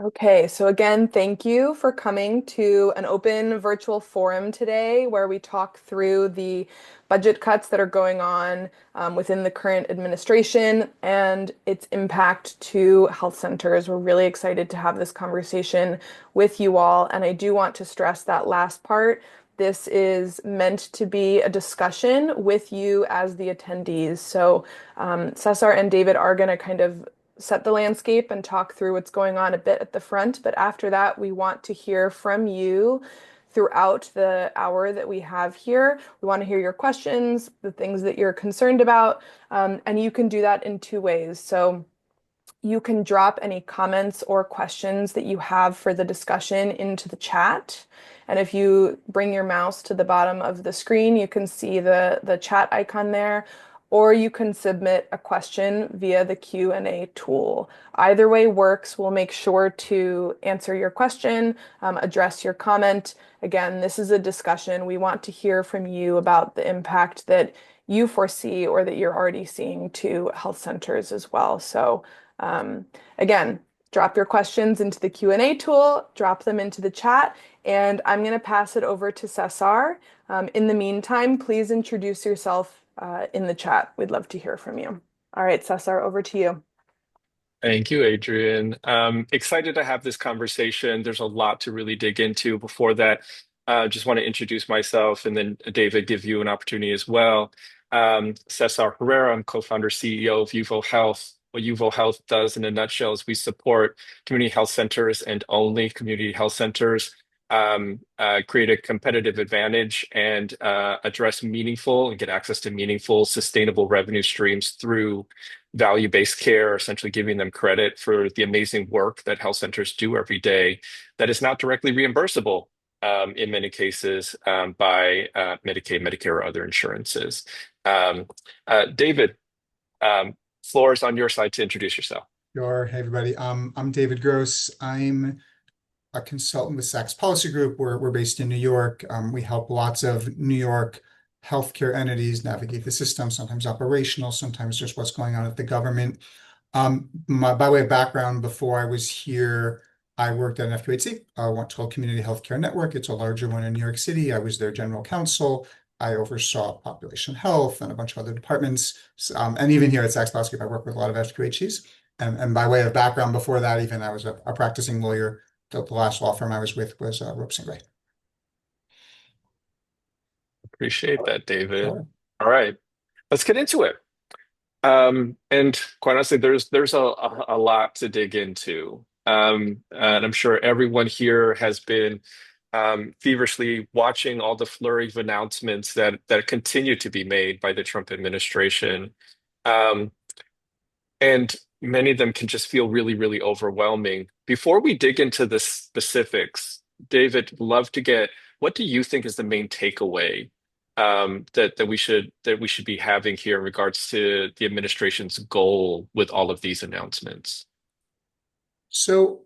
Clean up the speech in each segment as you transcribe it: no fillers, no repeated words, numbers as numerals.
Okay, so again, thank you for coming to an open virtual forum today where we talk through the budget cuts that are going on within the current administration and its impact to health centers. We're really excited to have this conversation with you all. And I do want to stress that last part. This is meant to be a discussion with you as the attendees. So Cesar and David are going to kind of set the landscape and talk through what's going on a bit at the front. But after that, we want to hear from you throughout the hour that we have here. We want to hear your questions, the things that you're concerned about, and you can do that in two ways. So you can drop any comments or questions that you have for the discussion into the chat. And if you bring your mouse to the bottom of the screen, you can see the chat icon there, or you can submit a question via the Q&A tool. Either way works. We'll make sure to answer your question, address your comment. Again, this is a discussion. We want to hear from you about the impact that you foresee or that you're already seeing to health centers as well. So again, drop your questions into the Q&A tool, drop them into the chat, and I'm going to pass it over to Cesar. In the meantime, please introduce yourself in the chat. We'd love to hear from you. All right, Cesar, over to you. Thank you, Adrian. Excited to have this conversation. There's a lot to really dig into. Before that, just want to introduce myself and then David give you an opportunity as well. Cesar Herrera, I'm co-founder CEO of Yuvo Health. What Yuvo Health does in a nutshell is we support community health centers and only community health centers, create a competitive advantage and address meaningful and get access to meaningful, sustainable revenue streams through value-based care, essentially giving them credit for the amazing work that health centers do every day that is not directly reimbursable in many cases by Medicaid, Medicare, or other insurances. David, floor is on your side to introduce yourself. Sure. Hey, everybody. I'm David Gross. I'm a consultant with Sachs Policy Group. We're based in New York. We help lots of New York healthcare entities navigate the system, sometimes operational, sometimes just what's going on at the government. By way of background, before I was here, I worked at an FQHC, what's called Community Healthcare Network. It's a larger one in New York City. I was their general counsel. I oversaw population health and a bunch of other departments. And even here at Sachs Policy Group, I work with a lot of FQHCs. And by way of background, before that, even I was a practicing lawyer. The last law firm I was with was Ropes and Gray. Appreciate that, David. Sure. All right, let's get into it. And quite honestly, there's a lot to dig into. And I'm sure everyone here has been feverishly watching all the flurry of announcements that continue to be made by the Trump administration. Um, and many of them can just feel really, really overwhelming. Before we dig into the specifics, David, love to get what do you think is the main takeaway that we should be having here in regards to the administration's goal with all of these announcements? So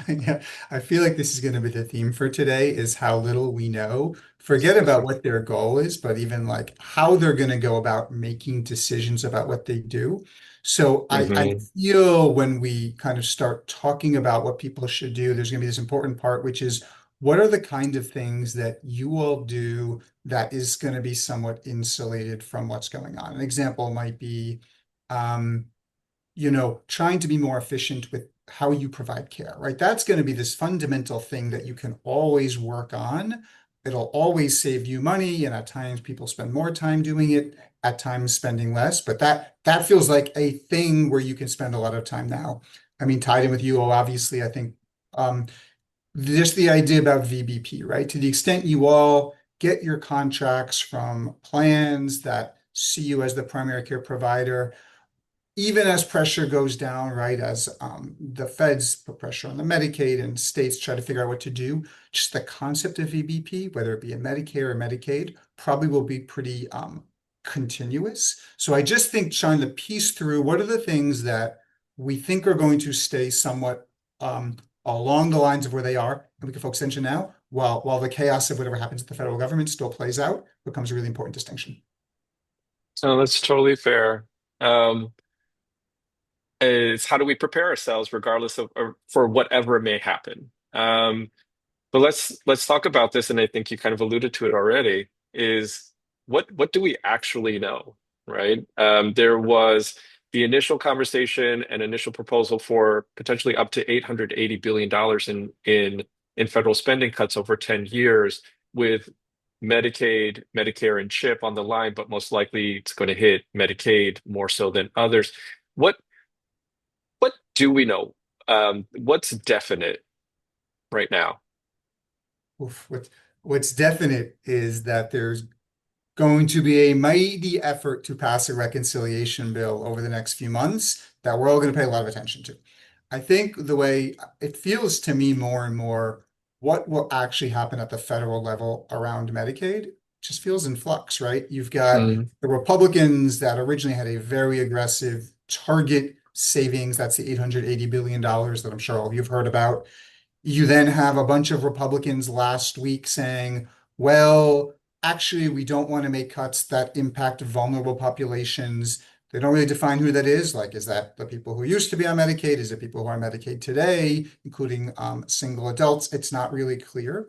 yeah, I feel like this is going to be the theme for today is how little we know. Forget about what their goal is, but even like how they're going to go about making decisions about what they do. So I Hmm. feel when we kind of start talking about what people should do, there's going to be this important part, which is what are the kind of things that you all do that is going to be somewhat insulated from what's going on? An example might be, um, trying to be more efficient with how you provide care, right? That's going to be this fundamental thing that you can always work on. It'll always save you money, and at times people spend more time doing it, at times spending less. But that feels like a thing where you can spend a lot of time now. I mean, tied in with you, obviously, I think um, just the idea about VBP, right? To the extent you all get your contracts from plans that see you as the primary care provider, even as pressure goes down, right, as the feds put pressure on the Medicaid and states try to figure out what to do, just the concept of VBP, whether it be in Medicare or Medicaid, probably will be pretty continuous. So I just think trying to piece through what are the things that we think are going to stay somewhat along the lines of where they are, and we can focus attention now, while the chaos of whatever happens at the federal government still plays out, becomes a really important distinction. So that's totally fair. Um, It's how do we prepare ourselves regardless of or for whatever may happen. But let's talk about this, and I think you kind of alluded to it already, is what do we actually know, right? There was the initial conversation and initial proposal for potentially up to $880 billion in federal spending cuts over 10 years with Medicaid, Medicare, and CHIP on the line, but most likely it's going to hit Medicaid more so than others. What what do we know? What's definite right now? Oof, what's definite is that there's going to be a mighty effort to pass a reconciliation bill over the next few months that we're all going to pay a lot of attention to. I think the way it feels to me more and more, what will actually happen at the federal level around Medicaid just feels in flux, right? You've got Mm, the Republicans that originally had a very aggressive target savings. That's the $880 billion that I'm sure all of you have heard about. You then have a bunch of Republicans last week saying, well, actually, we don't want to make cuts that impact vulnerable populations. They don't really define who that is. Like, is that the people who used to be on Medicaid? Is it people who are on Medicaid today, including single adults? It's not really clear.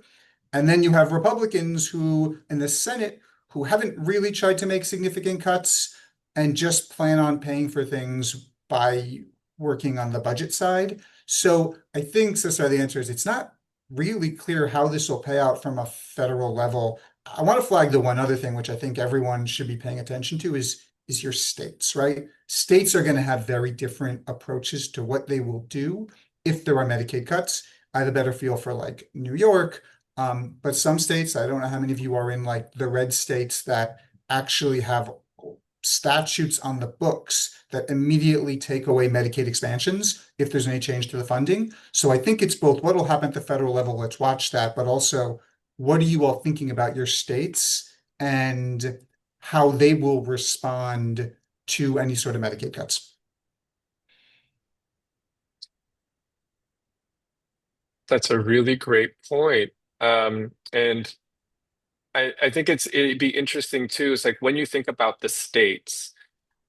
And then you have Republicans who, in the Senate, who haven't really tried to make significant cuts and just plan on paying for things by working on the budget side. So I think, Cesar, the answer is it's not really clear how this will pay out from a federal level. I want to flag the one other thing, which I think everyone should be paying attention to, is your states, right? States are going to have very different approaches to what they will do if there are Medicaid cuts. I have a better feel for like New York, but some states, I don't know how many of you are in like the red states that actually have statutes on the books that immediately take away Medicaid expansions if there's any change to the funding. So I think it's both what will happen at the federal level, let's watch that, but also what are you all thinking about your states and how they will respond to any sort of Medicaid cuts? that's a really great point. And I think it'd be interesting too. It's like when you think about the states,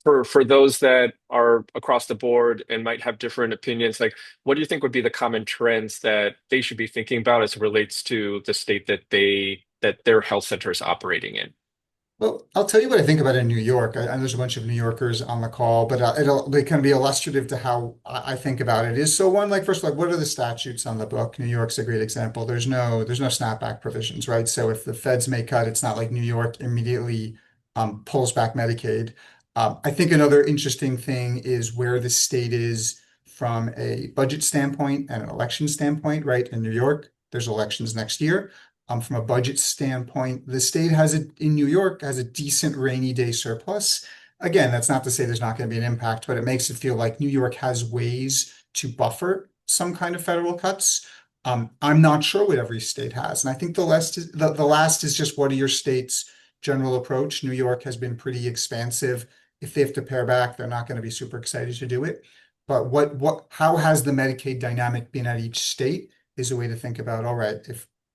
for those that are across the board and might have different opinions, like what do you think would be the common trends that they should be thinking about as it relates to the state that their health center is operating in? Well, I'll tell you what I think about in New York. And there's a bunch of New Yorkers on the call, but they can be illustrative to how I think about it. Is so one, like first, like what are the statutes on the book? New York's a great example. There's no snapback provisions, right? So if the feds may cut, it's not like New York immediately pulls back Medicaid. I think another interesting thing is where the state is from a budget standpoint and an election standpoint, right? In New York, there's elections next year. From a budget standpoint, the state in New York has a decent rainy day surplus. Again, that's not to say there's not going to be an impact, but it makes it feel like New York has ways to buffer some kind of federal cuts. I'm not sure what every state has. And I think the last is just what are your state's general approach? New York has been pretty expansive. If they have to pare back, they're not going to be super excited to do it. But how has the Medicaid dynamic been at each state is a way to think about, all right,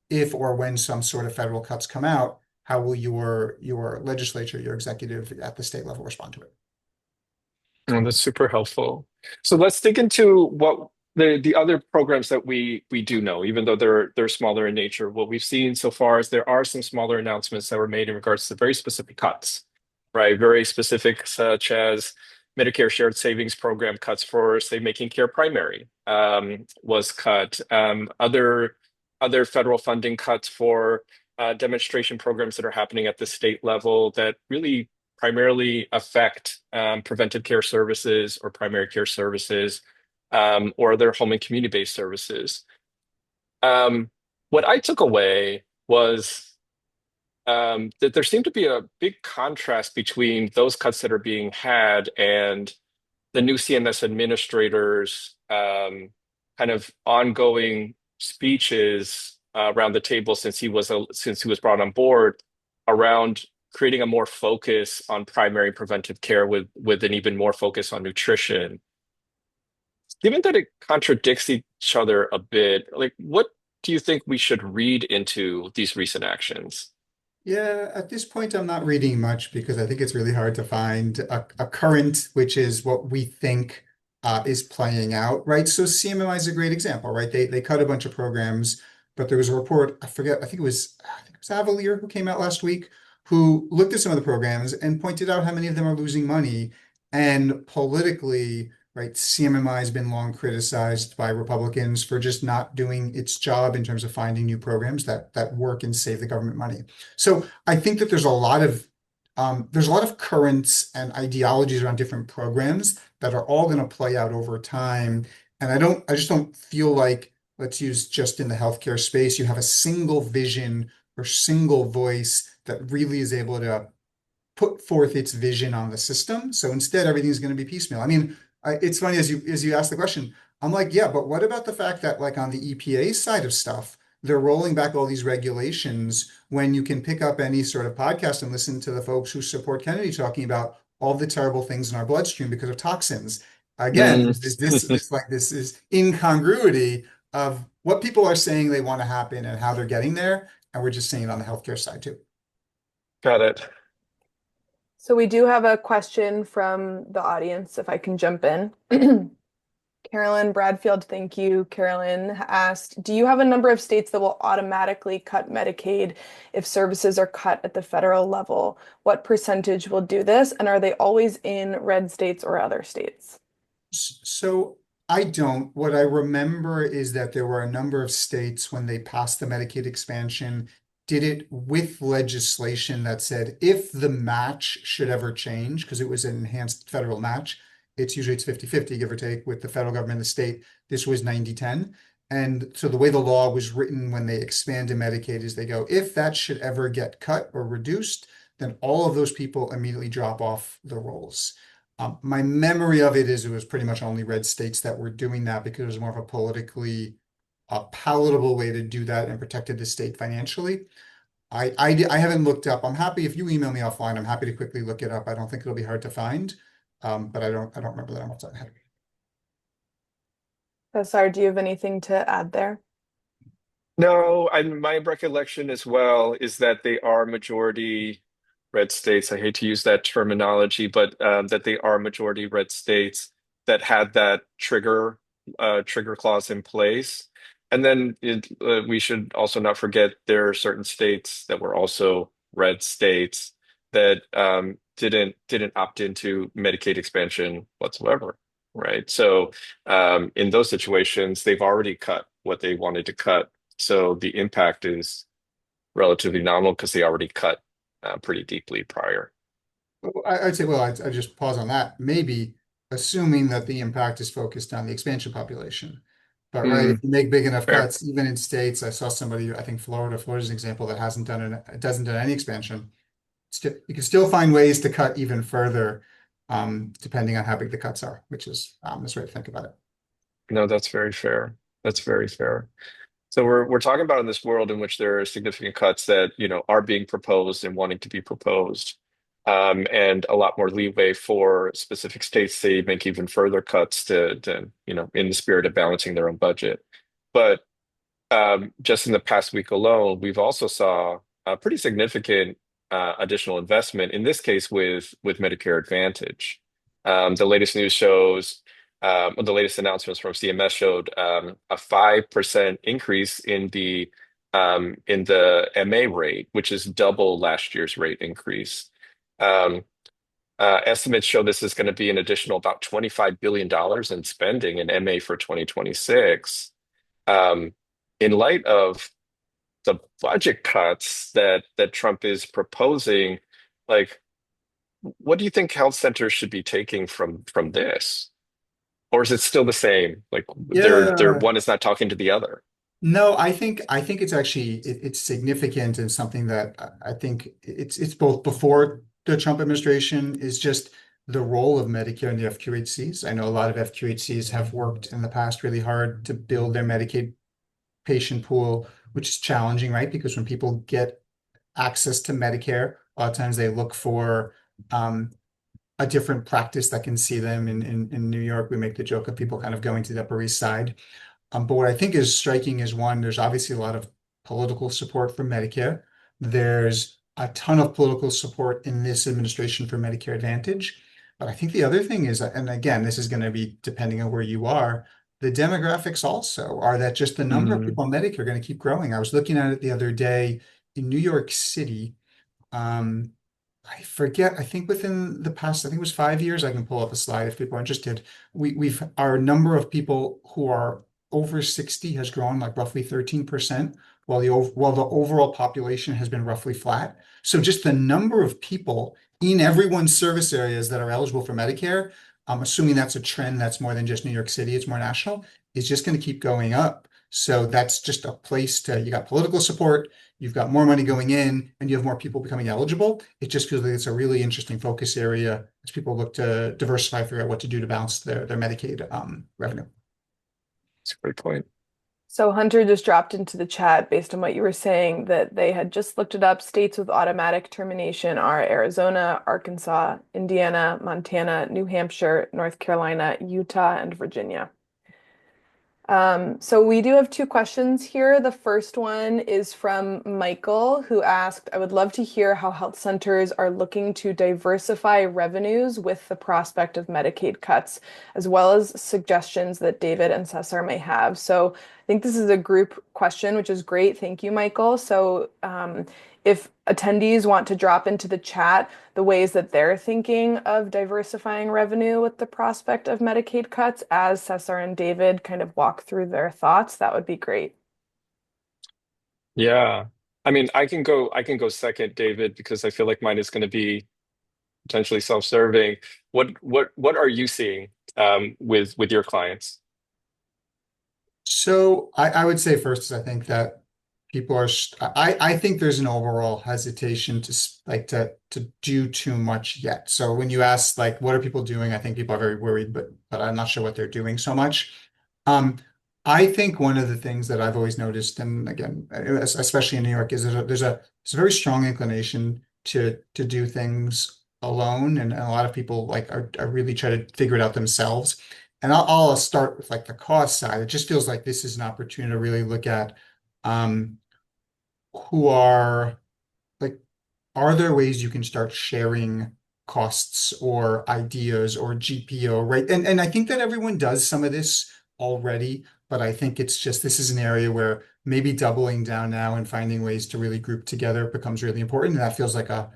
if or when some sort of federal cuts come out, how will your legislature, your executive at the state level respond to it? Oh, that's super helpful. So let's dig into what the other programs that we do know, even though they're smaller in nature. What we've seen so far is there are some smaller announcements that were made in regards to very specific cuts, right? Very specific, such as Medicare Shared Savings Program cuts for, say, making care primary was cut. Other federal funding cuts for demonstration programs that are happening at the state level that really primarily affect preventive care services or primary care services or their home and community-based services. Um, what I took away was that there seemed to be a big contrast between those cuts that are being had and the new CMS administrators kind of ongoing speeches around the table since he was brought on board around creating a more focus on primary preventive care with an even more focus on nutrition. Given that it contradicts each other a bit, like what do you think we should read into these recent actions? Yeah, at this point, I'm not reading much because I think it's really hard to find a current, which is what we think is playing out, right? So CMMI is a great example, right? They cut a bunch of programs, but there was a report, I forget, I think it was Avalier who came out last week, who looked at some of the programs and pointed out how many of them are losing money. And politically, right, CMMI has been long criticized by Republicans for just not doing its job in terms of finding new programs that work and save the government money. So I think that there's a lot of currents and ideologies around different programs that are all going to play out over time. And I just don't feel like, let's use just in the healthcare space, you have a single vision or single voice that really is able to put forth its vision on the system. So instead, everything's going to be piecemeal. I mean, it's funny as you ask the question, I'm like, yeah, but what about the fact that like on the EPA side of stuff, they're rolling back all these regulations when you can pick up any sort of podcast and listen to the folks who support Kennedy talking about all the terrible things in our bloodstream because of toxins. Again, Mm. this is incongruity of what people are saying they want to happen and how they're getting there, and we're just seeing it on the healthcare side too. Got it. So we do have a question from the audience, if I can jump in. Carolyn Bradfield, thank you. Carolyn asked, do you have a number of states that will automatically cut Medicaid if services are cut at the federal level? What percentage will do this? And are they always in red states or other states? So I don't. What I remember is that there were a number of states when they passed the Medicaid expansion, did it with legislation that said if the match should ever change, because it was an enhanced federal match, it's 50-50, give or take, with the federal government and the state. This was 90-10. And so the way the law was written when they expanded Medicaid is they go, if that should ever get cut or reduced, then all of those people immediately drop off the rolls. My memory of it is it was pretty much only red states that were doing that because it was more of a politically palatable way to do that and protected the state financially. I haven't looked up. I'm happy if you email me offline. I'm happy to quickly look it up. I don't think it'll be hard to find, but I don't remember that off the top of my head. Cesar, do you have anything to add there? No, my recollection as well is that they are majority red states. I hate to use that terminology, but that they are majority red states that had that trigger clause in place. And then we should also not forget there are certain states that were also red states that didn't opt into Medicaid expansion whatsoever, right? So in those situations, they've already cut what they wanted to cut, so the impact is relatively nominal because they already cut pretty deeply prior. I'd say, well, I'd just pause on that. Maybe assuming that the impact is focused on the expansion population. But right, if Mm, you make big enough fair. cuts, even in states, I saw somebody, I think Florida's an example that doesn't done any expansion. You can still find ways to cut even further, depending on how big the cuts are, which is this way to think about it. No, that's very fair. That's very fair. So we're talking about in this world in which there are significant cuts that, are being proposed and wanting to be proposed, and a lot more leeway for specific states to make even further cuts to in the spirit of balancing their own budget. But just in the past week alone, we've also saw a pretty significant additional investment, in this case with Medicare Advantage. The latest news shows, the latest announcements from CMS showed a 5% increase in the MA rate, which is double last year's rate increase. Um, Estimates show this is going to be an additional about $25 billion in spending in MA for 2026. In light of the budget cuts that Trump is proposing, like, what do you think health centers should be taking from this? Or is it still the same? Like they're Yeah. one is not talking to the other. No, I think it's actually it's significant and something that I think it's both before the Trump administration is just the role of Medicare and the FQHCs. I know a lot of FQHCs have worked in the past really hard to build their Medicaid patient pool, which is challenging, right? Because when people get access to Medicare, a lot of times they look for a different practice that can see them. In New York, we make the joke of people kind of going to the Upper East Side. But what I think is striking is one, there's obviously a lot of political support for Medicare. There's a ton of political support in this administration for Medicare Advantage. But I think the other thing is, and again, this is going to be depending on where you are, the demographics also are that just the number of Mm, people on Medicare are going to keep growing. I was looking at it the other day in New York City. Um, I forget, I think within the past, I think it was 5 years, I can pull up a slide if people are interested. We've our number of people who are over 60 has grown like roughly 13%, while the overall population has been roughly flat. So just the number of people in everyone's service areas that are eligible for Medicare, I'm assuming that's a trend that's more than just New York City, it's more national, is just going to keep going up. So that's just a place to, you got political support, you've got more money going in, and you have more people becoming eligible. It just feels like it's a really interesting focus area as people look to diversify, figure out what to do to balance their Medicaid revenue. that's a great point. So Hunter just dropped into the chat based on what you were saying that they had just looked it up. States with automatic termination are Arizona, Arkansas, Indiana, Montana, New Hampshire, North Carolina, Utah, and Virginia. So we do have two questions here. The first one is from Michael, who asked, I would love to hear how health centers are looking to diversify revenues with the prospect of Medicaid cuts, as well as suggestions that David and Cesar may have. So I think this is a group question, which is great. Thank you, Michael. So if attendees want to drop into the chat the ways that they're thinking of diversifying revenue with the prospect of Medicaid cuts as Cesar and David kind of walk through their thoughts, that would be great. Yeah. I mean, I can go second, David, because I feel like mine is going to be potentially self-serving. What are you seeing with your clients? So I would say first is I think that people are I think there's an overall hesitation to like to do too much yet. So when you ask like what are people doing, I think people are very worried, but I'm not sure what they're doing so much. Um, I think one of the things that I've always noticed, and again, especially in New York, is there's a very strong inclination to do things alone, and a lot of people like are really trying to figure it out themselves. And I'll start with like the cost side. It just feels like this is an opportunity to really look at um, who are like, are there ways you can start sharing costs or ideas or GPO, right? And I think that everyone does some of this already, but I think it's just this is an area where maybe doubling down now and finding ways to really group together becomes really important. And that feels like a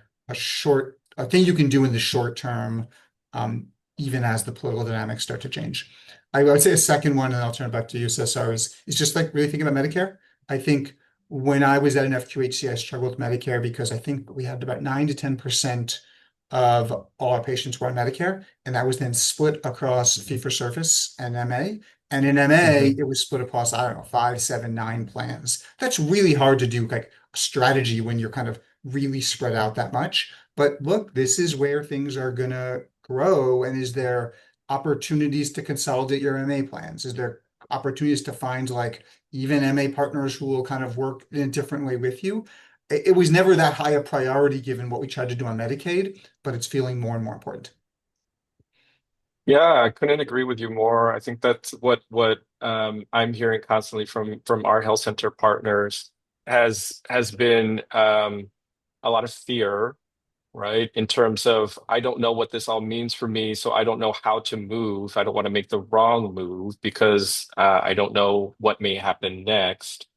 thing you can do in the short term, um, even as the political dynamics start to change. I would say a second one, and I'll turn it back to you, Cesar, is just like really thinking about Medicare. I think when I was at an FQHC, I struggled with Medicare because I think we had about 9 to 10% of all our patients were on Medicare, and that was then split across fee for service and MA. And in MA, Hmm. it was split across, I don't know, 5, 7, 9 plans. That's really hard to do, like a strategy when you're kind of really spread out that much. But look, this is where things are gonna grow. And is there opportunities to consolidate your MA plans? Is there opportunities to find like even MA partners who will kind of work in a different way with you? It was never that high a priority given what we tried to do on Medicaid, but it's feeling more and more important. Yeah, I couldn't agree with you more. I think that's what I'm hearing constantly from our health center partners has been a lot of fear, right? In terms of I don't know what this all means for me, so I don't know how to move. I don't want to make the wrong move because I don't know what may happen next.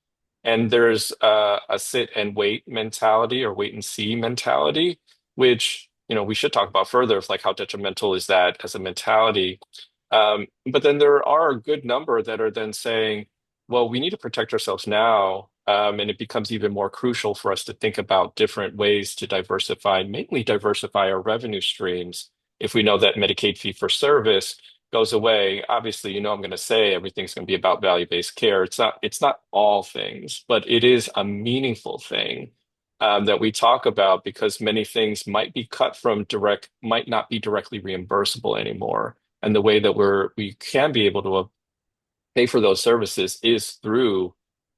And there's a sit and wait mentality or wait and see mentality, which, we should talk about further of like how detrimental is that as a mentality. But then there are a good number that are then saying, well, we need to protect ourselves now. And it becomes even more crucial for us to think about different ways to diversify, mainly diversify our revenue streams. If we know that Medicaid fee for service goes away, obviously, I'm going to say everything's going to be about value-based care. It's not all things, but it is a meaningful thing that we talk about because many things might be cut from might not be directly reimbursable anymore. And the way that we can be able to pay for those services is through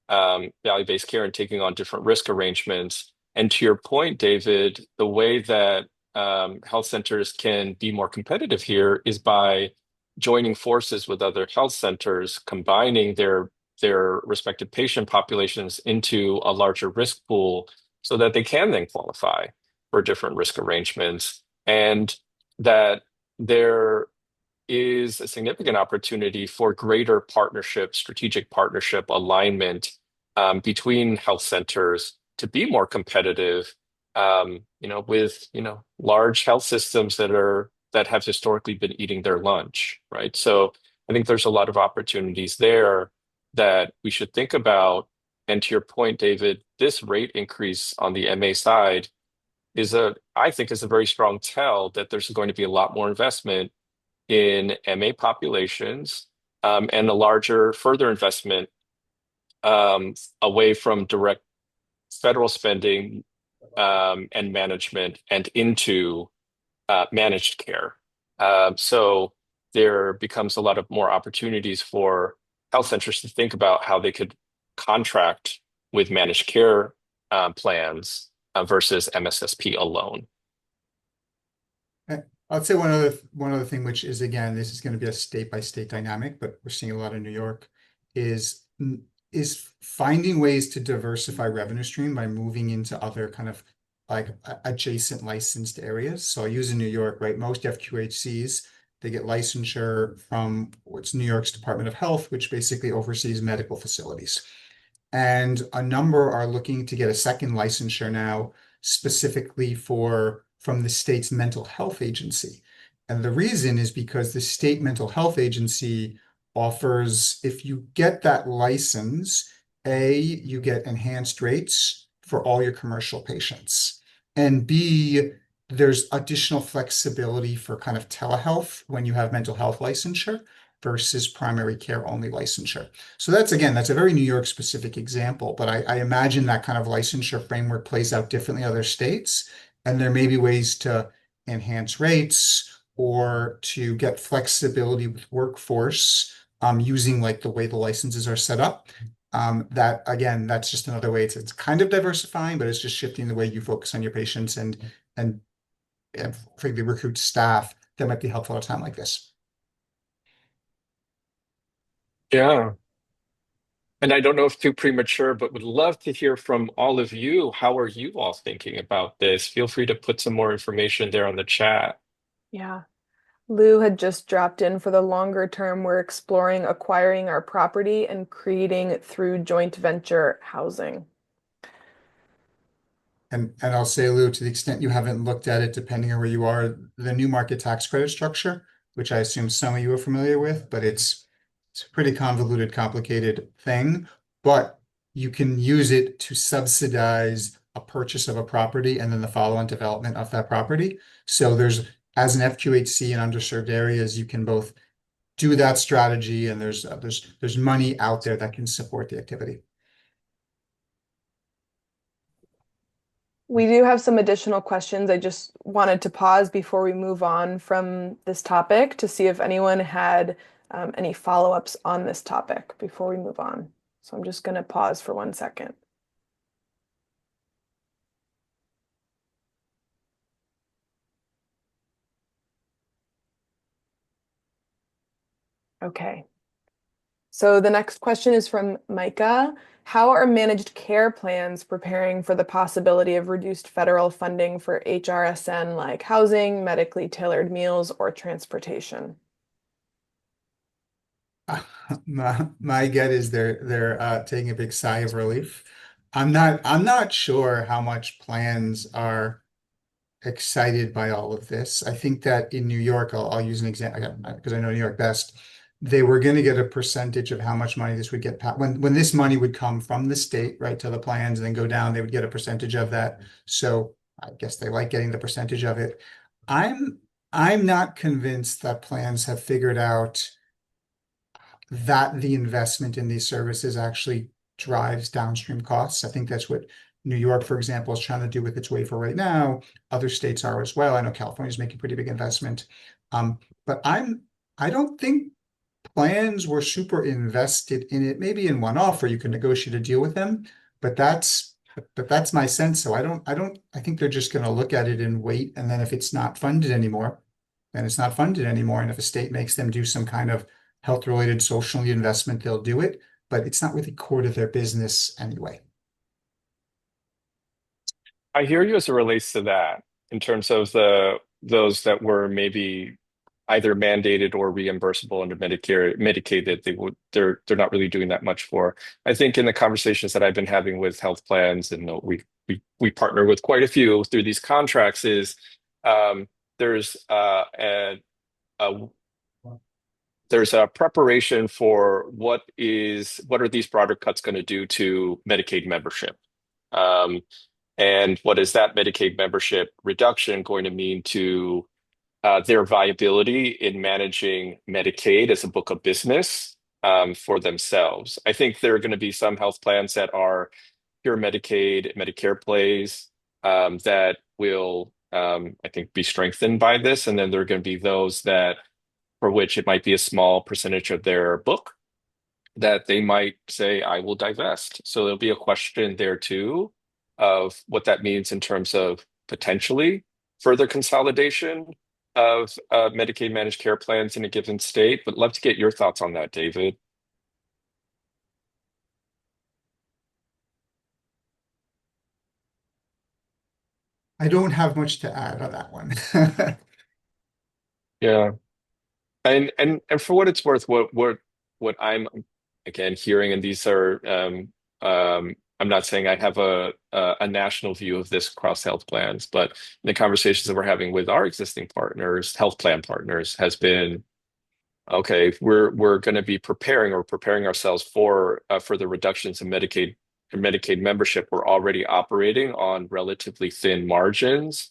value-based care and taking on different risk arrangements. And to your point, David, the way that health centers can be more competitive here is by joining forces with other health centers, combining their respective patient populations into a larger risk pool so that they can then qualify for different risk arrangements. And that there is a significant opportunity for greater partnership, strategic partnership alignment between health centers to be more competitive, with large health systems that have historically been eating their lunch, right? So I think there's a lot of opportunities there that we should think about. And to your point, David, this rate increase on the MA side I think, is a very strong tell that there's going to be a lot more investment in MA populations, and a larger, further investment away from direct federal spending and management and into managed care. So there becomes a lot of more opportunities for health centers to think about how they could contract with managed care plans versus MSSP alone. I'd say one other thing, which is again, this is going to be a state by state dynamic, but we're seeing a lot in New York, is finding ways to diversify revenue stream by moving into other kind of like adjacent licensed areas. So I use in New York, right? Most FQHCs, they get licensure from what's New York's Department of Health, which basically oversees medical facilities. And a number are looking to get a second licensure now, specifically from the state's mental health agency. And the reason is because the state mental health agency offers, if you get that license, A, you get enhanced rates for all your commercial patients. And B, there's additional flexibility for kind of telehealth when you have mental health licensure versus primary care only licensure. So that's a very New York specific example, but I imagine that kind of licensure framework plays out differently in other states. And there may be ways to enhance rates or to get flexibility with workforce using like the way the licenses are set up. That again, that's just another way. It's kind of diversifying, but it's just shifting the way you focus on your patients and frankly recruit staff that might be helpful at a time like this. Yeah. And I don't know if too premature, but would love to hear from all of you. How are you all thinking about this? Feel free to put some more information there on the chat. Yeah. Lou had just dropped in for the longer term. We're exploring acquiring our property and creating it through joint venture housing. And I'll say, Lou, to the extent you haven't looked at it, depending on where you are, the new market tax credit structure, which I assume some of you are familiar with, but it's a pretty convoluted, complicated thing. But you can use it to subsidize a purchase of a property and then the follow-on development of that property. So as an FQHC in underserved areas, you can both do that strategy, and there's money out there that can support the activity. We do have some additional questions. I just wanted to pause before we move on from this topic to see if anyone had any follow-ups on this topic before we move on. So I'm just going to pause for 1 second. Okay. So the next question is from Micah. How are managed care plans preparing for the possibility of reduced federal funding for HRSN like housing, medically tailored meals, or transportation? My gut is they're taking a big sigh of relief. I'm not sure how much plans are excited by all of this. I think that in New York, I'll use an example because I know New York best. They were going to get a percentage of how much money this would get when this money would come from the state, right, to the plans and then go down, they would get a percentage of that. So I guess they like getting the percentage of it. I'm I'm not convinced that plans have figured out that the investment in these services actually drives downstream costs. I think that's what New York, for example, is trying to do with its waiver right now. Other states are as well. I know California is making a pretty big investment. But I don't think plans were super invested in it, maybe in one off where you can negotiate a deal with them, but that's my sense. So I think they're just going to look at it and wait. And then if it's not funded anymore, then it's not funded anymore. And if a state makes them do some kind of health related social need investment, they'll do it, but it's not really core to their business anyway. I hear you as it relates to that in terms of those that were maybe either mandated or reimbursable under Medicare, Medicaid that they're not really doing that much for. I think in the conversations that I've been having with health plans, and we partner with quite a few through these contracts, is um, there's a there's a preparation for what are these broader cuts going to do to Medicaid membership. Um, and what is that Medicaid membership reduction going to mean to their viability in managing Medicaid as a book of business for themselves? I think there are going to be some health plans that are pure Medicaid, Medicare plays that will, I think, be strengthened by this. And then there are going to be those that for which it might be a small percentage of their book that they might say, I will divest. So there'll be a question there too of what that means in terms of potentially further consolidation of Medicaid managed care plans in a given state. But love to get your thoughts on that, David. I don't have much to add on that one. Yeah. And for what it's worth, what I'm again hearing, and these are I'm not saying I have a national view of this across health plans, but in the conversations that we're having with our existing partners, health plan partners, has been okay. We're going to be preparing ourselves for the reductions in Medicaid membership. We're already operating on relatively thin margins.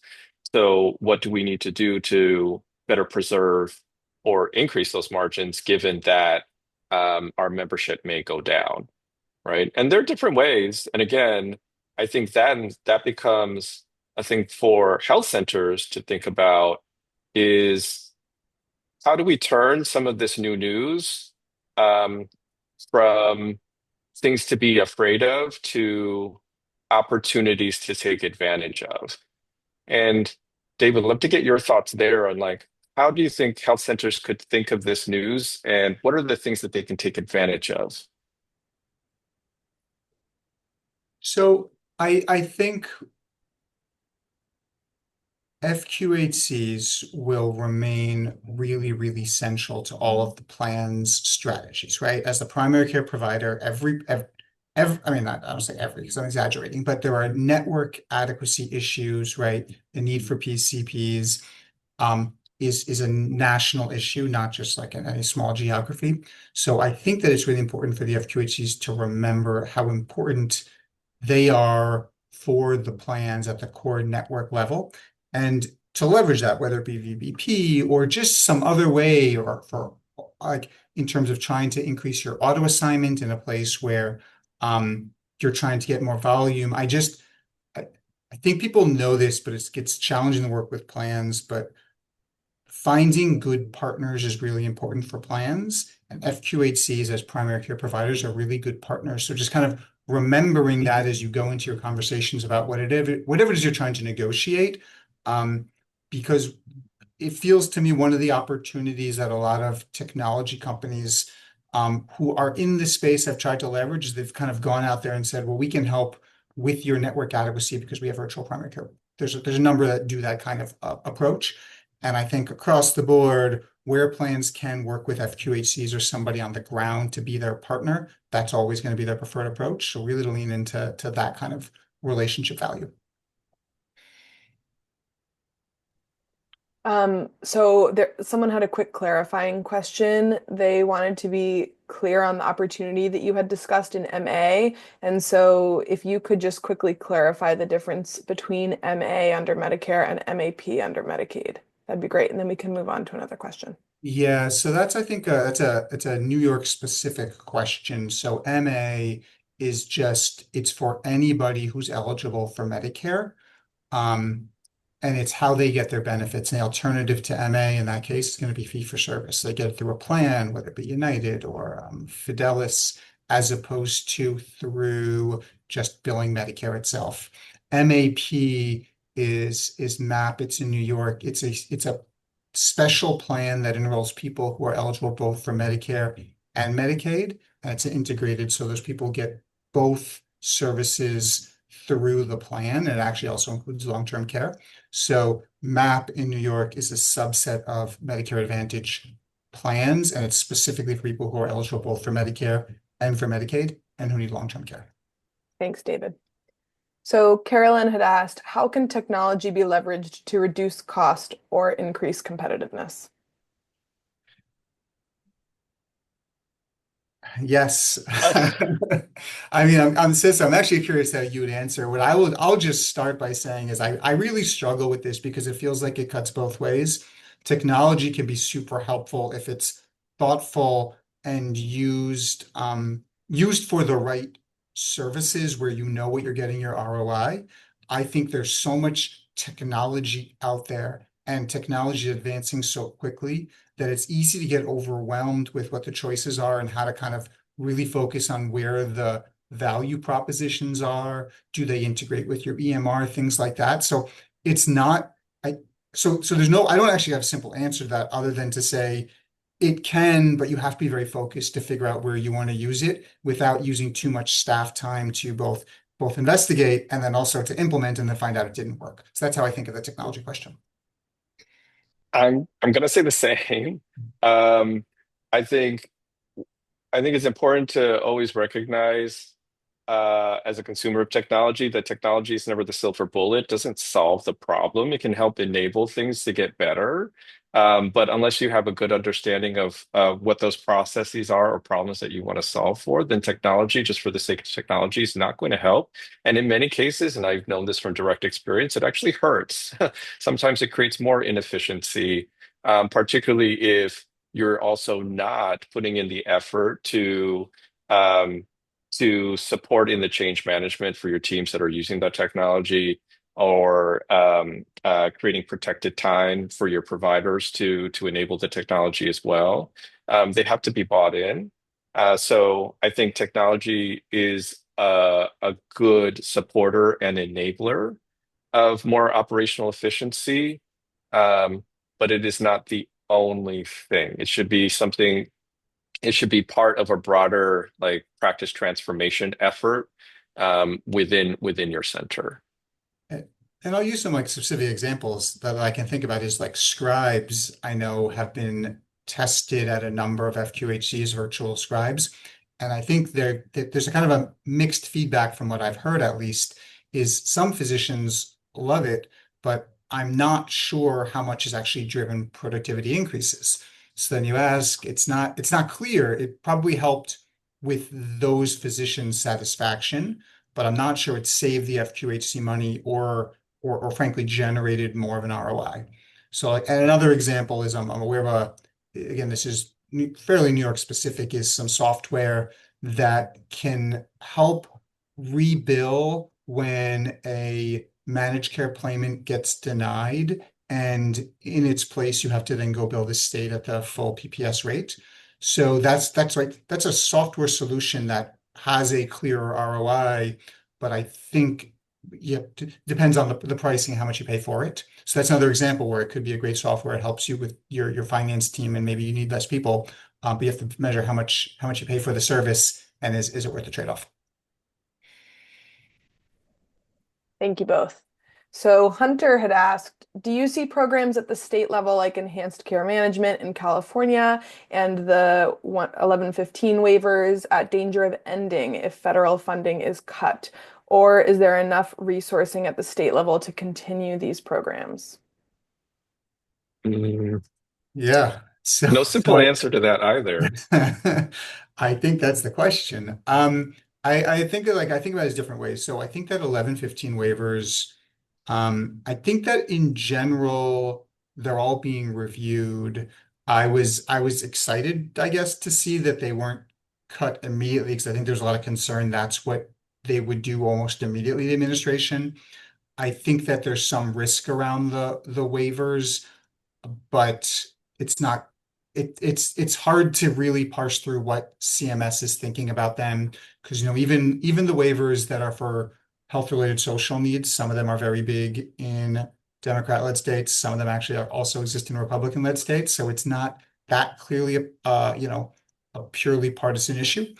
So what do we need to do to better preserve or increase those margins given that our membership may go down, right? And there are different ways. And again, I think that becomes a thing for health centers to think about is how do we turn some of this new news um, from things to be afraid of to opportunities to take advantage of? And David, I'd love to get your thoughts there on like, how do you think health centers could think of this news and what are the things that they can take advantage of? So I think FQHCs will remain really, really central to all of the plan's strategies, right? As the primary care provider, I mean, I don't say every because I'm exaggerating, but there are network adequacy issues, right? The need for PCPs is a national issue, not just like in a small geography. So I think that it's really important for the FQHCs to remember how important they are for the plans at the core network level and to leverage that, whether it be VBP or just some other way or for like in terms of trying to increase your auto assignment in a place where you're trying to get more volume. I, I think people know this, but it gets challenging to work with plans, but finding good partners is really important for plans, and FQHCs as primary care providers are really good partners. So just kind of remembering that as you go into your conversations about whatever it is you're trying to negotiate, because it feels to me one of the opportunities that a lot of technology companies who are in this space have tried to leverage is they've kind of gone out there and said, well, we can help with your network adequacy because we have virtual primary care. There's a number that do that kind of approach. And I think across the board, where plans can work with FQHCs or somebody on the ground to be their partner, that's always going to be their preferred approach. So really to lean into that kind of relationship value. Someone had a quick clarifying question. They wanted to be clear on the opportunity that you had discussed in MA. And so if you could just quickly clarify the difference between MA under Medicare and MAP under Medicaid, that'd be great. And then we can move on to another question. Yeah, so that's I think it's a New York specific question. So MA is just it's for anybody who's eligible for Medicare. Um, and it's how they get their benefits. And the alternative to MA in that case is going to be fee for service. They get it through a plan, whether it be United or Fidelis, as opposed to through just billing Medicare itself. MAP is MAP. It's in New York. It's a special plan that enrolls people who are eligible both for Medicare and Medicaid. And it's integrated, so those people get both services through the plan. It actually also includes long-term care. So MAP in New York is a subset of Medicare Advantage plans, and it's specifically for people who are eligible both for Medicare and for Medicaid and who need long-term care. Thanks, David. So Carolyn had asked, how can technology be leveraged to reduce cost or increase competitiveness? Yes. Uh, I mean, I'm actually curious how you would answer. I'll just start by saying is I really struggle with this because it feels like it cuts both ways. Technology can be super helpful if it's thoughtful and used for the right services where you know what you're getting your ROI. I think there's so much technology out there and technology advancing so quickly that it's easy to get overwhelmed with what the choices are and how to kind of really focus on where the value propositions are. Do they integrate with your EMR, things like that? So it's not, I, so there's no, I don't actually have a simple answer to that other than to say it can, but you have to be very focused to figure out where you want to use it without using too much staff time to both investigate and then also to implement and then find out it didn't work. So that's how I think of the technology question. I'm gonna say the same. Um, I think I think it's important to always recognize as a consumer of technology that technology is never the silver bullet, doesn't solve the problem. It can help enable things to get better. But unless you have a good understanding of what those processes are or problems that you want to solve for, then technology, just for the sake of technology, is not going to help. And in many cases, and I've known this from direct experience, it actually hurts. Sometimes it creates more inefficiency, particularly if you're also not putting in the effort um, to support in the change management for your teams that are using that technology or creating protected time for your providers to enable the technology as well. They have to be bought in. So I think technology is a good supporter and enabler of more operational efficiency, but it is not the only thing. It should be part of a broader like practice transformation effort within your center. And I'll use some like specific examples that I can think about is like scribes I know have been tested at a number of FQHCs, virtual scribes. And I think there's a kind of a mixed feedback from what I've heard at least is some physicians love it, but I'm not sure how much has actually driven productivity increases. So then you ask, it's not clear. It probably helped with those physicians' satisfaction, but I'm not sure it saved the FQHC money or frankly generated more of an ROI. So, like, and another example is I'm aware of again, this is fairly New York specific, is some software that can help rebill when a managed care claimant gets denied. And in its place, you have to then go bill the state at the full PPS rate. So that's right. That's a software solution that has a clearer ROI, but I think yeah, depends on the pricing, how much you pay for it. So that's another example where it could be a great software. It helps you with your finance team, and maybe you need less people, but you have to measure how much you pay for the service, and is it worth the trade-off? Thank you both. So Hunter had asked, do you see programs at the state level like enhanced care management in California and the 1115 waivers at danger of ending if federal funding is cut? Or is there enough resourcing at the state level to continue these programs? Mm, Yeah. So, no simple so answer to that either. I think that's the question. I think that, like I think about it as different ways. So I think that 1115 waivers, I think that in general they're all being reviewed. I was excited, I guess, to see that they weren't cut immediately because I think there's a lot of concern that's what they would do almost immediately, the administration. I think that there's some risk around the waivers, but it's not it's hard to really parse through what CMS is thinking about them because even the waivers that are for health related social needs, some of them are very big in Democrat-led states, some of them actually also exist in Republican-led states, so it's not that clearly a purely partisan issue.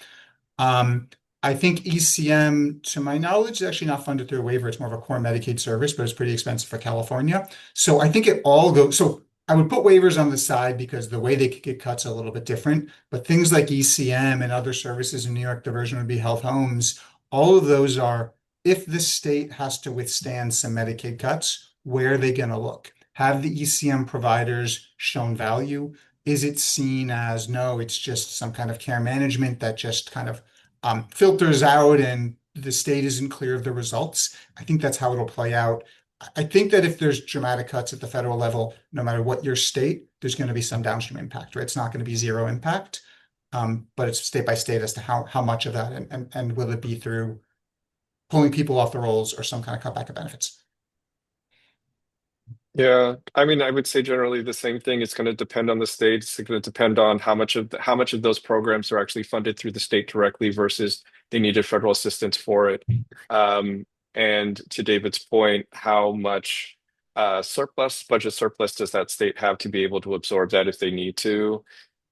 Um, I think ECM, to my knowledge, is actually not funded through a waiver. It's more of a core Medicaid service, but it's pretty expensive for California. So I think it all goes. So I would put waivers on the side because the way they could get cuts are a little bit different. But things like ECM and other services in New York, the version would be health homes. All of those are, if the state has to withstand some Medicaid cuts, where are they going to look? Have the ECM providers shown value? Is it seen as no, it's just some kind of care management that just kind of filters out and the state isn't clear of the results? I think that's how it'll play out. I think that if there's dramatic cuts at the federal level, no matter what your state, there's going to be some downstream impact, right? It's not going to be zero impact, but it's state by state as to how much of that and will it be through pulling people off the rolls or some kind of cutback of benefits. Yeah, I mean, I would say generally the same thing. It's going to depend on the state. It's going to depend on how much of those programs are actually funded through the state directly versus they needed federal assistance for it. Um, and to David's point, how much budget surplus does that state have to be able to absorb that if they need to?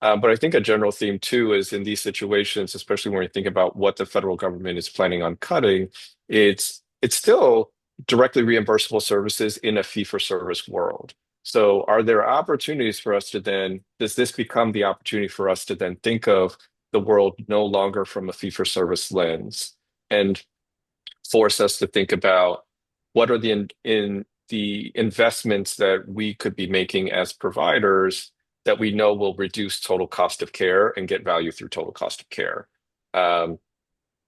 But I think a general theme too is in these situations, especially when you think about what the federal government is planning on cutting, it's still directly reimbursable services in a fee-for-service world. So are there opportunities for us to then, does this become the opportunity for us to then think of the world no longer from a fee-for-service lens and force us to think about what are in the investments that we could be making as providers that we know will reduce total cost of care and get value through total cost of care. Um,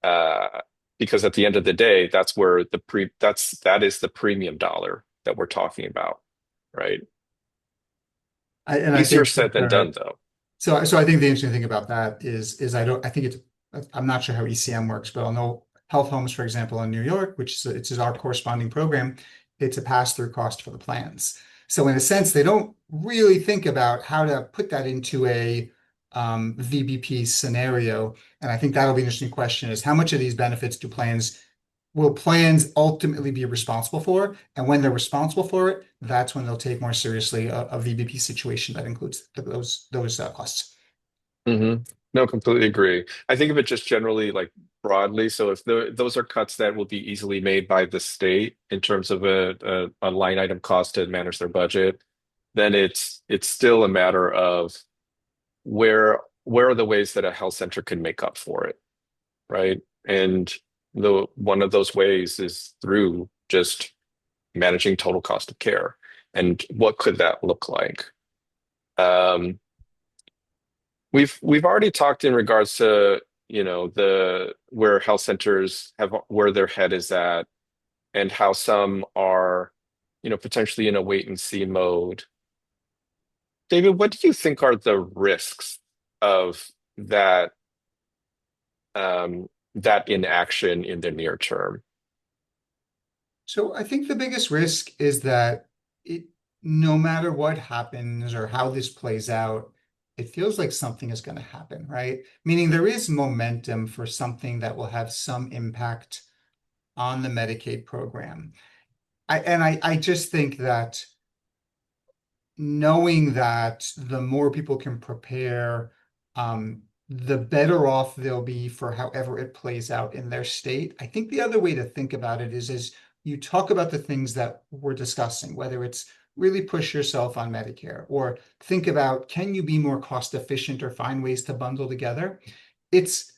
uh, because at the end of the day, that's where that is the premium dollar that we're talking about, right? I Easier think said than done, though. so I think the interesting thing about that is I think I'm not sure how ECM works, but I'll know health homes, for example, in New York, which is our corresponding program, it's a pass-through cost for the plans. So in a sense, they don't really think about how to put that into a VBP scenario. And I think that'll be an interesting question is how much of these benefits will plans ultimately be responsible for? And when they're responsible for it, that's when they'll take more seriously a VBP situation that includes those costs. hmm No, completely agree. I think of it just generally like broadly. So if those are cuts that will be easily made by the state in terms of a line item cost to manage their budget, then it's still a matter of where are the ways that a health center can make up for it, right? And the one of those ways is through just managing total cost of care. And what could that look like? Um, we've already talked in regards to, the where health centers have where their head is at and how some are, potentially in a wait and see mode. David, what do you think are the risks of that that inaction in the near term? So I think the biggest risk is that it, no matter what happens or how this plays out, it feels like something is going to happen, right? Meaning there is momentum for something that will have some impact on the Medicaid program. I just think that knowing that the more people can prepare, the better off they'll be for however it plays out in their state. I think the other way to think about it is as you talk about the things that we're discussing, whether it's really push yourself on Medicare or think about can you be more cost efficient or find ways to bundle together? It's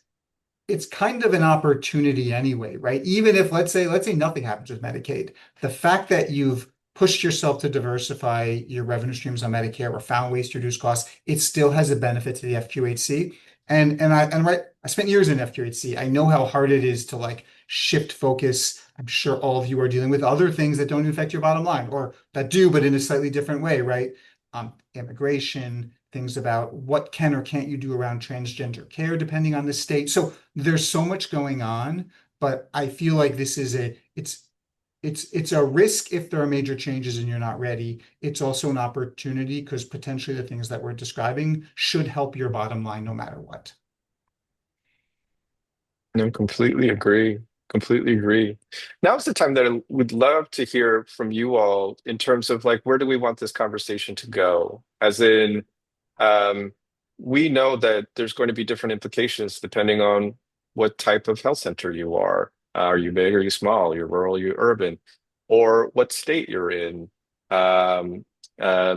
it's kind of an opportunity anyway, right? Even if let's say nothing happens with Medicaid, the fact that you've pushed yourself to diversify your revenue streams on Medicare or found ways to reduce costs, it still has a benefit to the FQHC. I spent years in FQHC. I know how hard it is to like shift focus. I'm sure all of you are dealing with other things that don't affect your bottom line or that do, but in a slightly different way, right? Immigration, things about what can or can't you do around transgender care depending on the state. So there's so much going on, but I feel like this is it's a risk if there are major changes and you're not ready. It's also an opportunity because potentially the things that we're describing should help your bottom line no matter what. No, completely agree. Completely agree. Now's the time that I would love to hear from you all in terms of like where do we want this conversation to go? As in, um, we know that there's going to be different implications depending on what type of health center you are. Are you big? Are you small? Are you rural? Are you urban? Or what state you're in. Um,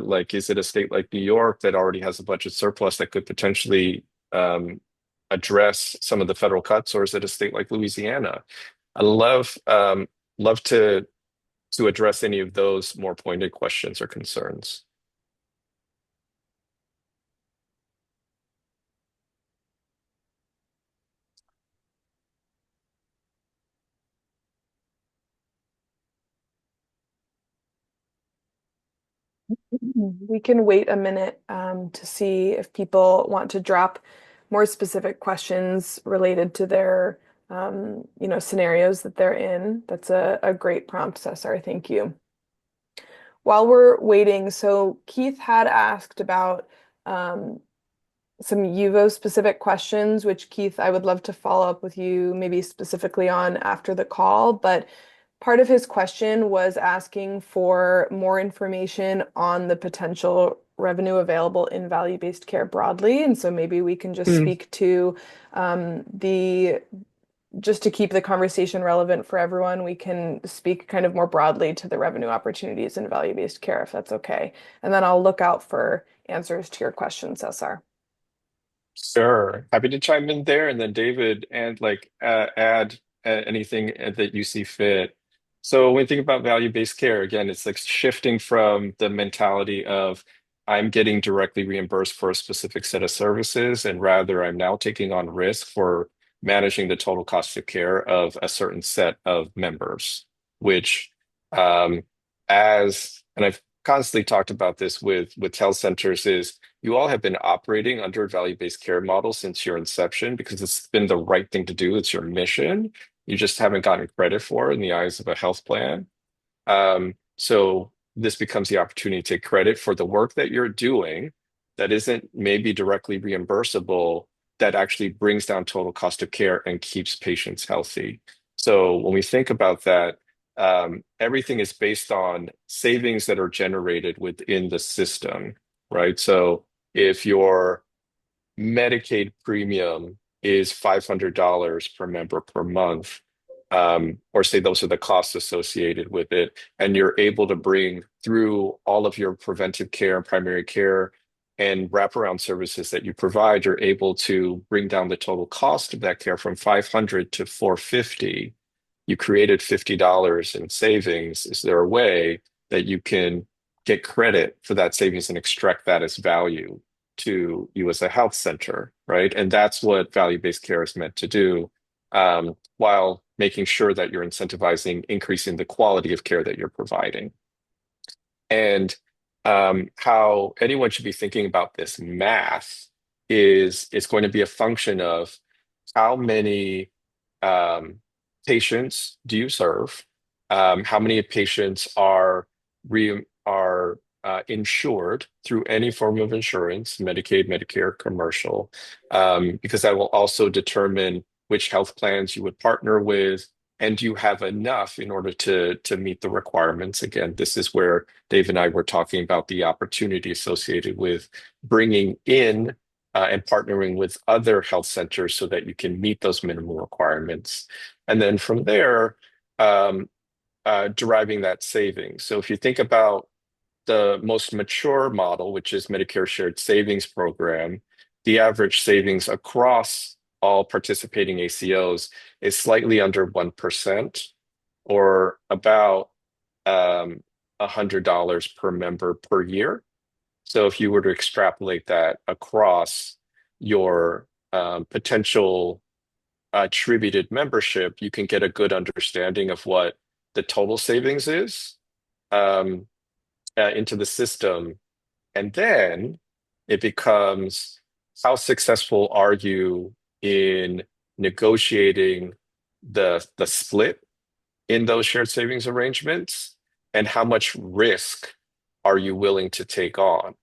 like, is it a state like New York that already has a budget surplus that could potentially um, address some of the federal cuts, or is it a state like Louisiana? I love to address any of those more pointed questions or concerns. We can wait a minute to see if people want to drop more specific questions related to their scenarios that they're in. That's a great prompt, Cesar. Thank you. While we're waiting, so Keith had asked about um, some Yuvo specific questions, which Keith, I would love to follow up with you maybe specifically on after the call. But part of his question was asking for more information on the potential revenue available in value-based care broadly. And so maybe we can just Mm, speak to the just to keep the conversation relevant for everyone, we can speak kind of more broadly to the revenue opportunities in value-based care, if that's okay. And then I'll look out for answers to your questions, Cesar. sure. Happy to chime in there, and then David, and like add anything that you see fit. So when you think about value-based care, again, it's like shifting from the mentality of I'm getting directly reimbursed for a specific set of services, and rather I'm now taking on risk for managing the total cost of care of a certain set of members, which um, and I've constantly talked about this with health centers, is you all have been operating under a value-based care model since your inception because it's been the right thing to do. It's your mission. You just haven't gotten credit for it in the eyes of a health plan. So this becomes the opportunity to take credit for the work that you're doing that isn't maybe directly reimbursable, that actually brings down total cost of care and keeps patients healthy. So when we think about that, everything is based on savings that are generated within the system, right? So if your Medicaid premium is $500 per member per month, or say those are the costs associated with it, and you're able to bring through all of your preventive care and primary care and wraparound services that you provide, you're able to bring down the total cost of that care from 500 to 450. You created $50 in savings. Is there a way that you can get credit for that savings and extract that as value to you as a health center, right? And that's what value-based care is meant to do, while making sure that you're incentivizing increasing the quality of care that you're providing. And how anyone should be thinking about this math is it's going to be a function of how many um, patients do you serve? How many patients are insured through any form of insurance, Medicaid, Medicare, commercial, because that will also determine which health plans you would partner with, and do you have enough in order to meet the requirements? Again, this is where Dave and I were talking about the opportunity associated with bringing in and partnering with other health centers so that you can meet those minimum requirements. And then from there, um, deriving that savings. So if you think about the most mature model, which is Medicare Shared Savings Program, the average savings across all participating ACOs is slightly under 1%, or about um, $100 per member per year. So if you were to extrapolate that across your potential attributed membership, you can get a good understanding of what the total savings is um, into the system. And then it becomes, how successful are you in negotiating the split in those shared savings arrangements? And how much risk are you willing to take on?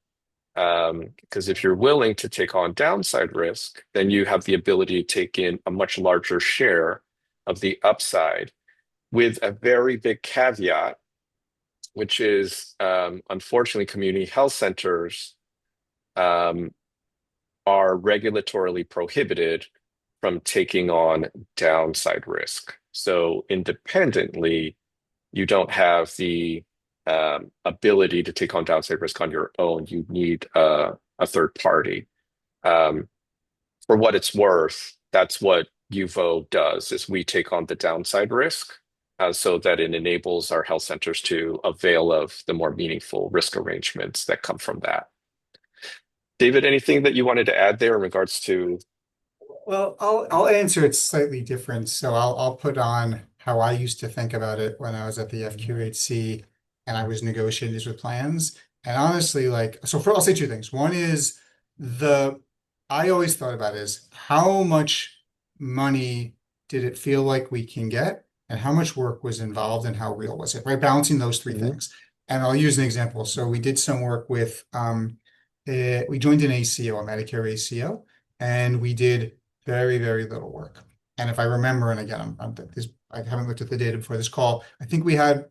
Because if you're willing to take on downside risk, then you have the ability to take in a much larger share of the upside, with a very big caveat, which is unfortunately, community health centers um, are regulatorily prohibited from taking on downside risk. So independently, you don't have the ability to take on downside risk on your own. You need a third party. Um, for what it's worth, that's what Yuvo does, is we take on the downside risk so that it enables our health centers to avail of the more meaningful risk arrangements that come from that. David, anything that you wanted to add there in regards to? Well, I'll answer it slightly different. So I'll put on how I used to think about it when I was at the FQHC and I was negotiating these with plans. And honestly, like, so I'll say two things. One is the I always thought about is how much money did it feel like we can get, and how much work was involved, and how real was it, right? Balancing those three Mhm. things. And I'll use an example. So we did some work with we joined an ACO, a Medicare ACO, and we did very, very little work. And if I remember, and again, I haven't looked at the data before this call, I think we had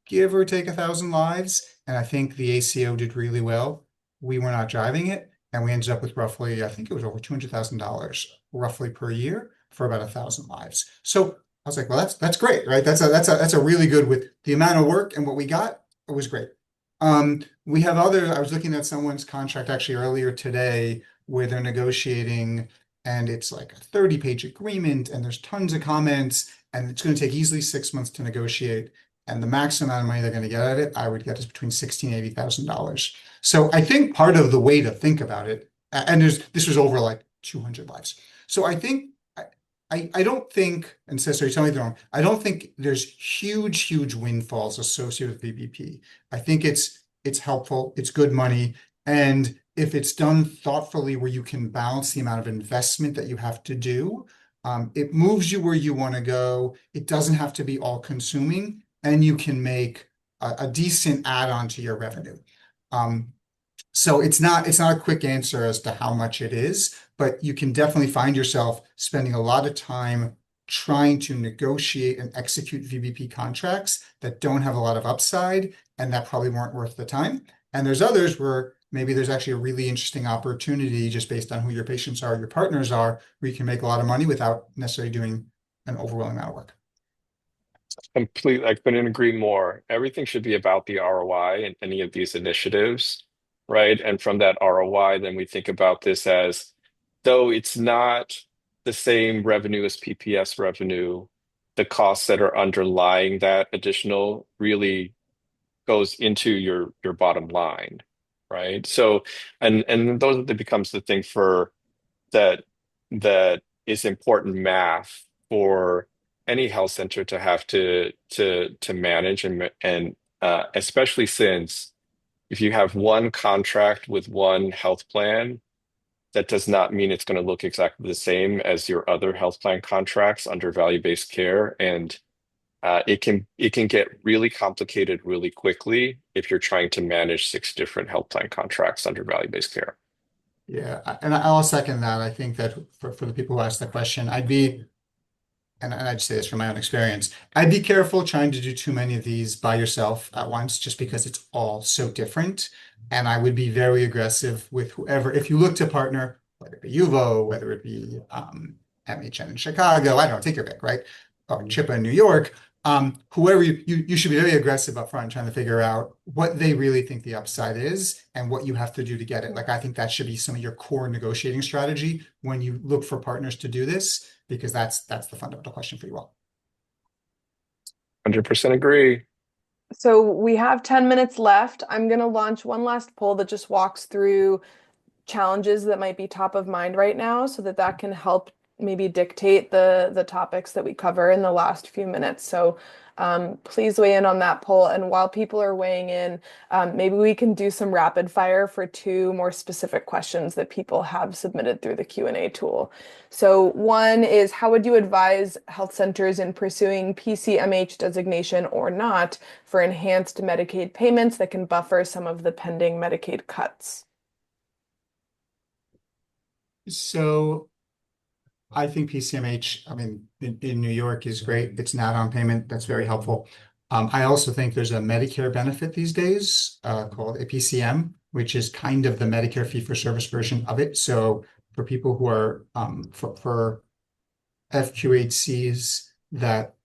give or take 1,000 lives, and I think the ACO did really well. We were not driving it, and we ended up with roughly, I think it was over $200,000 roughly per year for about 1,000 lives. So I was like, well, that's great, right? That's a really good with the amount of work and what we got. It was great. We have I was looking at someone's contract actually earlier today where they're negotiating and it's like a 30-page agreement and there's tons of comments and it's going to take easily 6 months to negotiate. And the maximum amount of money they're going to get out of it, I would get is between $16,000 and $80,000. So I think part of the way to think about it, and this was over like 200 lives. So I think I don't think, and Cesar, tell me if I'm wrong, I don't think there's huge windfalls associated with VBP. I think it's helpful, it's good money, and if it's done thoughtfully where you can balance the amount of investment that you have to do, it moves you where you want to go. It doesn't have to be all consuming, and you can make a decent add-on to your revenue. So it's not a quick answer as to how much it is, but you can definitely find yourself spending a lot of time trying to negotiate and execute VBP contracts that don't have a lot of upside and that probably weren't worth the time. And there's others where maybe there's actually a really interesting opportunity just based on who your patients are, your partners are, where you can make a lot of money without necessarily doing an overwhelming amount of work. Completely, I couldn't agree more. Everything should be about the ROI in any of these initiatives, right? And from that ROI, then we think about this as though it's not the same revenue as PPS revenue, the costs that are underlying that additional really goes into your bottom line, right? So, and those that becomes the thing for that that is important math for any health center to have to manage and especially since if you have one contract with one health plan, that does not mean it's going to look exactly the same as your other health plan contracts under value-based care, and it can get really complicated really quickly if you're trying to manage 6 different health plan contracts under value-based care. Yeah, and I'll second that. I think that for the people who asked the question, and I'd say this from my own experience, I'd be careful trying to do too many of these by yourself at once, just because it's all so different. And I would be very aggressive with whoever, if you look to partner, whether it be Yuvo, whether it be MHN in Chicago, I don't know, take your pick, right? Or Chippa in New York, whoever you should be very aggressive up front trying to figure out what they really think the upside is and what you have to do to get it. Like, I think that should be some of your core negotiating strategy when you look for partners to do this, because that's the fundamental question for you all. 100% agree. So we have 10 minutes left. I'm going to launch one last poll that just walks through challenges that might be top of mind right now so that that can help maybe dictate the topics that we cover in the last few minutes. So please weigh in on that poll. And while people are weighing in, maybe we can do some rapid fire for 2 more specific questions that people have submitted through the Q&A tool. So one is, how would you advise health centers in pursuing PCMH designation or not for enhanced Medicaid payments that can buffer some of the pending Medicaid cuts? So I think PCMH, I mean, in New York is great. It's an add-on payment. That's very helpful. I also think there's a Medicare benefit these days called a PCM, which is kind of the Medicare fee-for-service version of it. So for people who are, for FQHCs that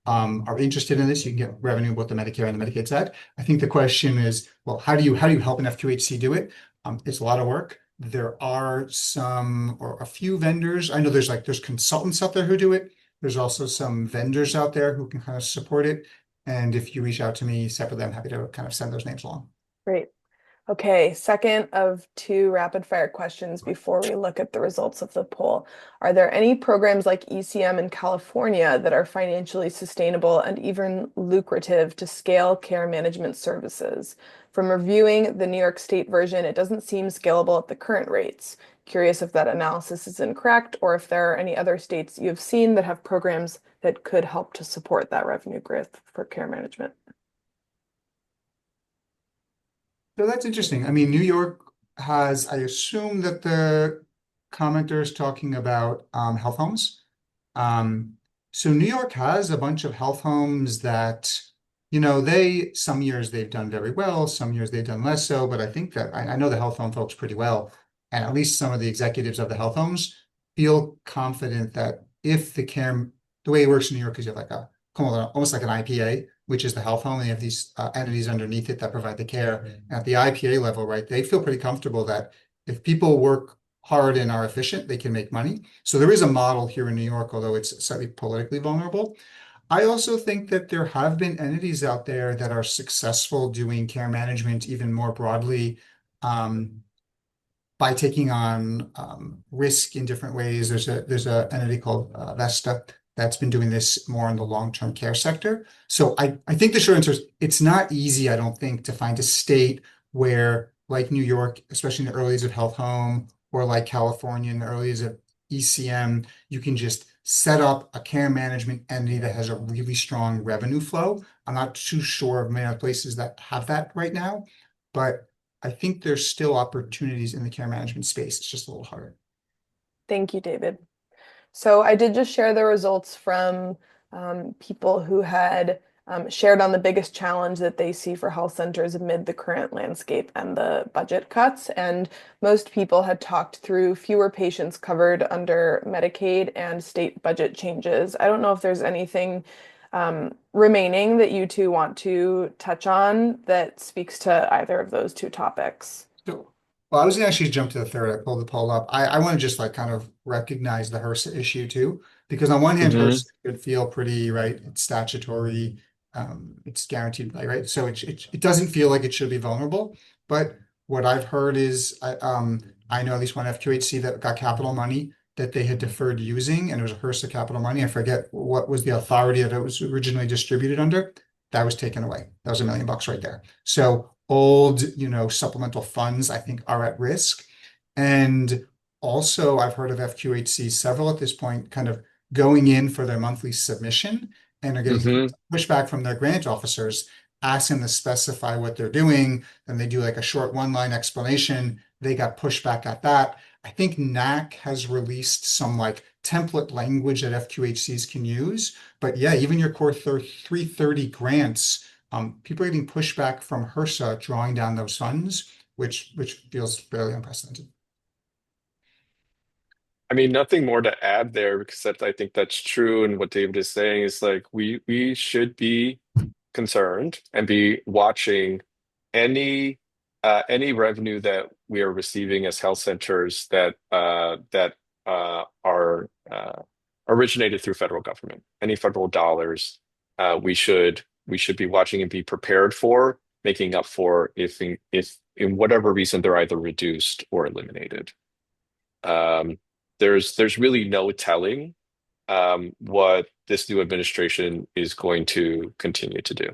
are interested in this. You can get revenue both the Medicare and the Medicaid side. I think the question is, well, how do you help an FQHC do it? It's a lot of work. There are some or a few vendors. I know there's consultants out there who do it. There's also some vendors out there who can kind of support it. And if you reach out to me separately, I'm happy to kind of send those names along. Great. Okay, second of two rapid fire questions before we look at the results of the poll. Are there any programs like ECM in California that are financially sustainable and even lucrative to scale care management services? From reviewing the New York State version, it doesn't seem scalable at the current rates. Curious if that analysis is incorrect or if there are any other states you've seen that have programs that could help to support that revenue growth for care management. So that's interesting. I mean, New York has, I assume that the commenter is talking about health homes. Um, so New York has a bunch of health homes that, some years they've done very well, some years they've done less so, but I think that I know the health home folks pretty well. And at least some of the executives of the health homes feel confident that if the way it works in New York is you have like almost like an IPA, which is the health home, and you have these entities underneath it that provide the care. And at the IPA level, right, they feel pretty comfortable that if people work hard and are efficient, they can make money. So there is a model here in New York, although it's slightly politically vulnerable. I also think that there have been entities out there that are successful doing care management even more broadly, by taking on risk in different ways. There's a entity called Vesta that's been doing this more in the long-term care sector. So I think the short answer is it's not easy, I don't think, to find a state where, like New York, especially in the early days of health home, or like California in the early days of ECM, you can just set up a care management entity that has a really strong revenue flow. I'm not too sure of many other places that have that right now, but I think there's still opportunities in the care management space. It's just a little harder. Thank you, David. So I did just share the results from people who had shared on the biggest challenge that they see for health centers amid the current landscape and the budget cuts. And most people had talked through fewer patients covered under Medicaid and state budget changes. I don't know if there's anything remaining that you two want to touch on that speaks to either of those two topics. So, well, I was gonna actually jump to the third. I pulled the poll up. I want to just like kind of recognize the HRSA issue too, because on one hand, Hmm. HRSA could feel pretty, right. It's statutory, it's guaranteed, right? So it doesn't feel like it should be vulnerable. But what I've heard is, I know at least one FQHC that got capital money that they had deferred using, and it was HRSA capital money. I forget what was the authority that it was originally distributed under. That was taken away. That was $1 million right there. So old, supplemental funds, I think, are at risk. And also, I've heard of FQHC, several at this point, kind of going in for their monthly submission and are getting Hmm. pushback from their grant officers, asking them to specify what they're doing. Then they do like a short one-line explanation. They got pushback at that. I think NAC has released some like template language that FQHCs can use. But yeah, even your core 330 grants, people are getting pushback from HRSA drawing down those funds, which feels fairly unprecedented. I mean, nothing more to add there because I think that's true. And what David is saying is like we should be concerned and be watching any revenue that we are receiving as health centers that are originated through federal government. Any federal dollars, we should be watching and be prepared for making up for if in whatever reason they're either reduced or eliminated. Um, there's really no telling what this new administration is going to continue to do.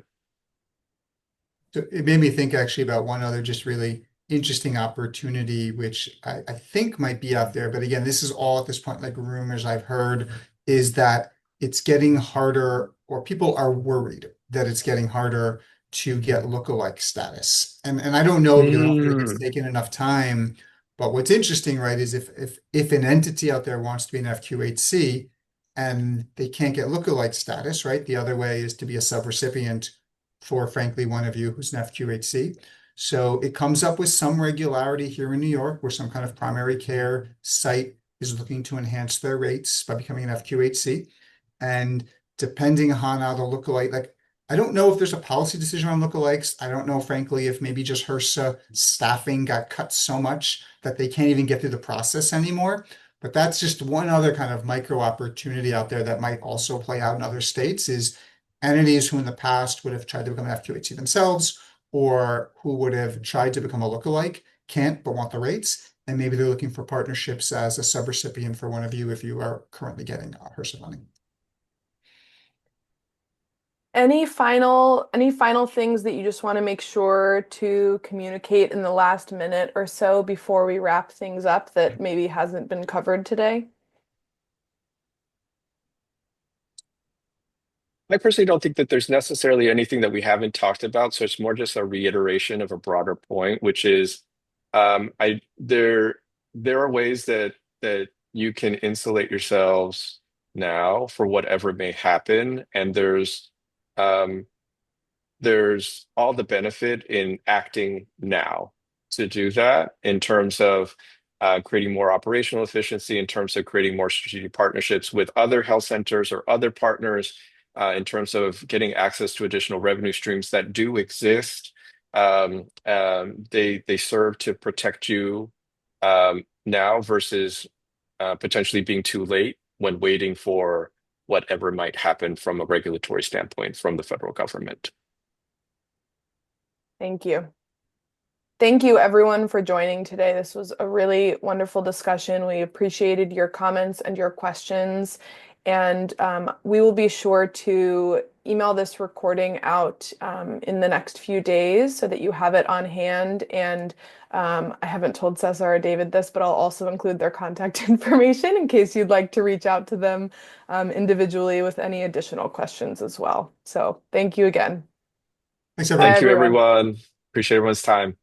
So it made me think actually about one other just really interesting opportunity, which I think might be out there. But again, this is all at this point, like rumors I've heard, is that it's getting harder, or people are worried that it's getting harder to get lookalike status. And I don't know because I don't feel like it's Mm. taken enough time. But what's interesting, right, is if an entity out there wants to be an FQHC and they can't get lookalike status, right? The other way is to be a subrecipient for, frankly, one of you who's an FQHC. So it comes up with some regularity here in New York where some kind of primary care site is looking to enhance their rates by becoming an FQHC. And depending on how the lookalike, like, I don't know if there's a policy decision on lookalikes. I don't know, frankly, if maybe just HRSA staffing got cut so much that they can't even get through the process anymore. But that's just one other kind of micro opportunity out there that might also play out in other states is entities who in the past would have tried to become an FQHC themselves or who would have tried to become a lookalike can't but want the rates. And maybe they're looking for partnerships as a subrecipient for one of you if you are currently getting HRSA funding. Any final things that you just want to make sure to communicate in the last minute or so before we wrap things up that maybe hasn't been covered today? I personally don't think that there's necessarily anything that we haven't talked about, so it's more just a reiteration of a broader point, which is I there are ways that you can insulate yourselves now for whatever may happen, and um, there's all the benefit in acting now to do that in terms of creating more operational efficiency, in terms of creating more strategic partnerships with other health centers or other partners, in terms of getting access to additional revenue streams that do exist. They serve to protect you now versus potentially being too late when waiting for whatever might happen from a regulatory standpoint from the federal government. Thank you. Thank you, everyone, for joining today. This was a really wonderful discussion. We appreciated your comments and your questions. And we will be sure to email this recording out in the next few days so that you have it on hand. And I haven't told Cesar or David this, but I'll also include their contact information in case you'd like to reach out to them individually with any additional questions as well. So thank you again. Thanks, Bye, everyone. Thank you, everyone. everyone. Appreciate everyone's time.